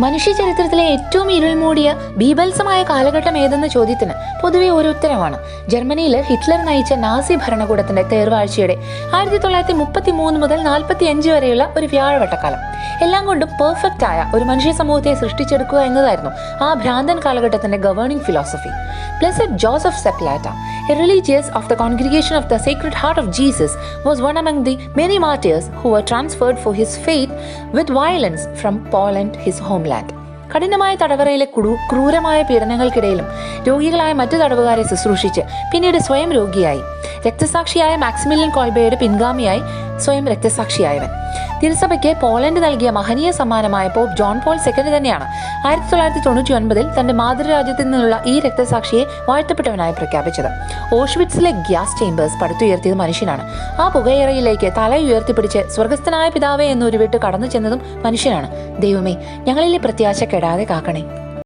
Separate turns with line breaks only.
മനുഷ്യ ചരിത്രത്തിലെ ഏറ്റവും ഇരുൾമൂടിയ ബീഭത്സമായ കാലഘട്ടം ഏതെന്ന ചോദ്യത്തിന് പൊതുവെ ഒരു ഉത്തരമാണ്. ജർമ്മനിയിൽ ഹിറ്റ്ലർ നയിച്ച നാസി ഭരണകൂടത്തിന്റെ തേർവാഴ്ചയുടെ 1933 മുതൽ 45 വരെയുള്ള ഒരു വ്യാഴവട്ടക്കാലം. എല്ലാം കൊണ്ടും പെർഫെക്റ്റ് ആയ ഒരു മനുഷ്യ സമൂഹത്തെ സൃഷ്ടിച്ചെടുക്കുക എന്നതായിരുന്നു ആ ഭ്രാന്തൻ കാലഘട്ടത്തിന്റെ ഗവേണിംഗ് ഫിലോസഫി. ബ്ലെസ്സഡ് ജോസഫ് സെപ്ലാറ്റ, a religious of the Congregation of the Sacred Heart of Jesus, was one among the many martyrs who were transferred for his faith with violence from Poland, his homeland. കഠിനമായ തടവറയിലെ ക്രൂരമായ പീഡനങ്ങൾക്കിടയിലും രോഗികളായ മറ്റു തടവുകാരെ ശുശ്രൂഷിച്ച് പിന്നീട് സ്വയം രോഗിയായി. രക്തസാക്ഷിയായ Maximilian കോൾബയുടെ പിൻഗാമിയായി സ്വയം രക്തസാക്ഷിയായവൻ. തിരുസഭയ്ക്ക് പോളണ്ട് നൽകിയ മഹനീയ സമ്മാനമായ പോപ്പ് ജോൺ പോൾ II തന്നെയാണ് 1999 തന്റെ മാതൃരാജ്യത്തിൽ നിന്നുള്ള ഈ രക്തസാക്ഷിയെ വാഴ്ത്തപ്പെട്ടവനായി പ്രഖ്യാപിച്ചത്. ഓഷ്വിറ്റ്സിലെ ഗ്യാസ് ചേമ്പേഴ്സ് പടുത്തുയർത്തിയത് മനുഷ്യനാണ്. ആ പുകയറയിലേക്ക് തല ഉയർത്തിപ്പിടിച്ച് സ്വർഗസ്ഥനായ പിതാവേ എന്നൊരു വിട്ട് കടന്നു ചെന്നതും മനുഷ്യനാണ്. ദൈവമേ, ഞങ്ങളിലെ പ്രത്യാശ കെടാതെ കാക്കണേ.